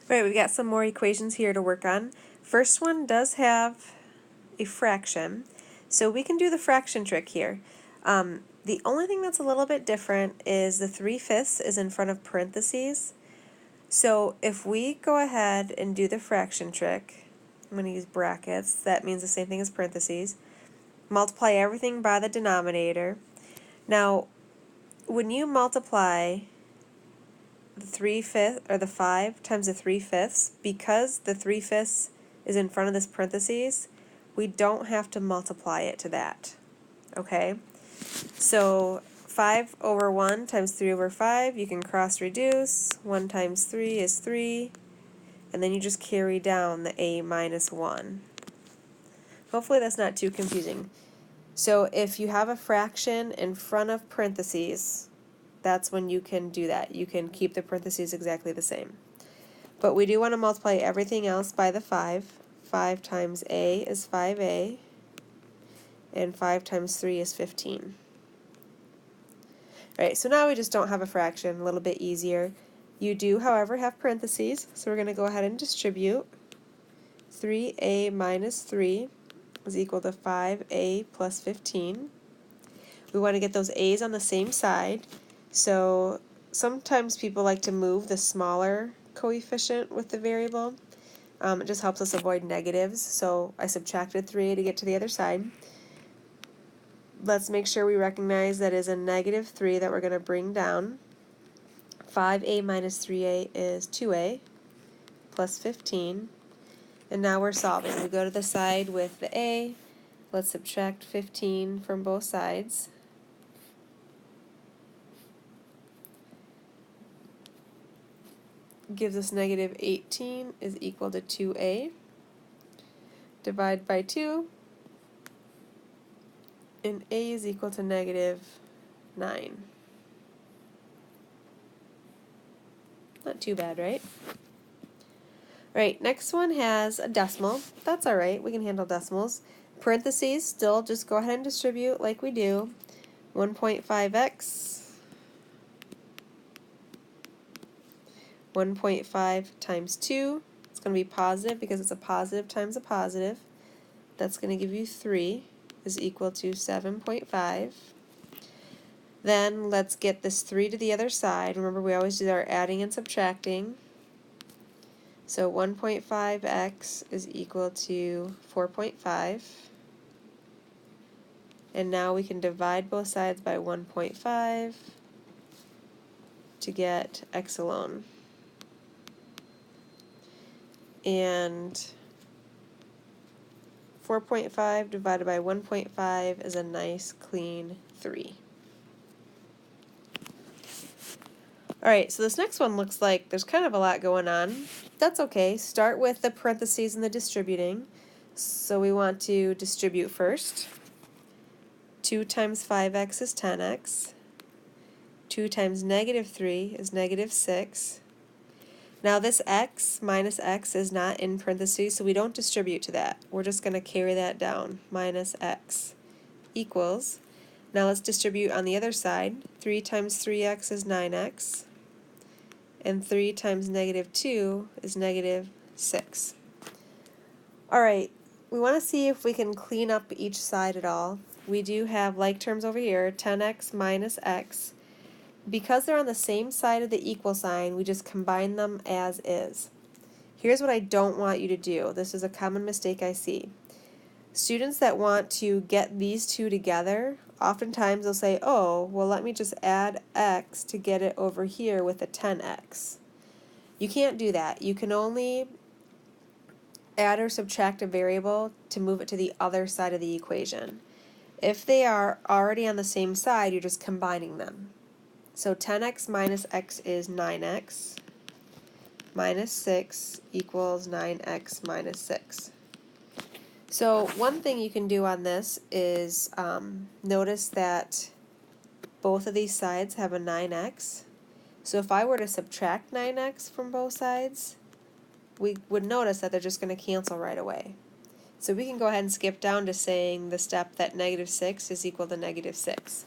Right, we got some more equations here to work on. First one does have a fraction, so we can do the fraction trick here. The only thing that's a little bit different is the 3/5 is in front of parentheses. So if we go ahead and do the fraction trick, I'm going to use brackets, that means the same thing as parentheses. Multiply everything by the denominator. Now, when you multiply the 3/5 or the 5 times the 3/5, because the 3/5 is in front of this parentheses, we don't have to multiply it to that. Okay? So 5 over 1 times 3 over 5, you can cross reduce. 1 times 3 is 3. And then you just carry down the a minus 1. Hopefully that's not too confusing. So if you have a fraction in front of parentheses, that's when you can do that. You can keep the parentheses exactly the same. But we do want to multiply everything else by the 5. 5 times a is 5a, and 5 times 3 is 15. Alright, so now we just don't have a fraction, a little bit easier. You do, however, have parentheses, so we're going to go ahead and distribute. 3a minus 3 is equal to 5a plus 15. We want to get those a's on the same side, so sometimes people like to move the smaller coefficient with the variable. It just helps us avoid negatives, so I subtracted 3a to get to the other side. Let's make sure we recognize that is a negative 3 that we're going to bring down. 5a minus 3a is 2a plus 15. And now we're solving. We go to the side with the a. Let's subtract 15 from both sides. Gives us negative 18 is equal to 2a. Divide by 2. And a is equal to negative 9. Not too bad, right? Alright, next one has a decimal. That's alright, we can handle decimals. Parentheses, still just go ahead and distribute like we do. 1.5x 1.5 times 2, it's going to be positive because it's a positive times a positive. That's going to give you 3 is equal to 7.5. Then let's get this 3 to the other side. Remember, we always do our adding and subtracting. So 1.5x is equal to 4.5. And now we can divide both sides by 1.5 to get x alone. And 4.5 divided by 1.5 is a nice clean 3. Alright, so this next one looks like there's kind of a lot going on. That's okay. Start with the parentheses and the distributing. So we want to distribute first. 2 times 5x is 10x. 2 times negative 3 is negative 6. Now this x minus x is not in parentheses, so we don't distribute to that. We're just going to carry that down. Minus x equals. Now let's distribute on the other side. 3 times 3x is 9x. And 3 times negative 2 is negative 6. Alright, we want to see if we can clean up each side at all. We do have like terms over here, 10x minus x. Because they're on the same side of the equal sign, we just combine them as is. Here's what I don't want you to do. This is a common mistake I see. Students that want to get these two together, oftentimes they'll say, oh, well, let me just add x to get it over here with a 10x. You can't do that. You can only add or subtract a variable to move it to the other side of the equation. If they are already on the same side, you're just combining them. So 10x minus x is 9x. Minus 6 equals 9x minus 6. So one thing you can do on this is notice that both of these sides have a 9x. So if I were to subtract 9x from both sides, we would notice that they're just going to cancel right away. So we can go ahead and skip down to saying the step that negative 6 is equal to negative 6.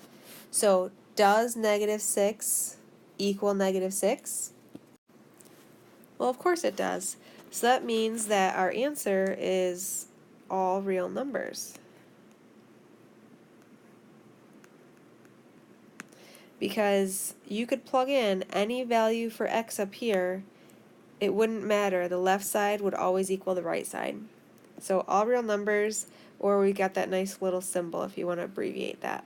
So does negative 6 equal negative 6? Well, of course it does. So that means that our answer is all real numbers. Because you could plug in any value for x up here, it wouldn't matter. The left side would always equal the right side. So all real numbers, or we got that nice little symbol if you want to abbreviate that.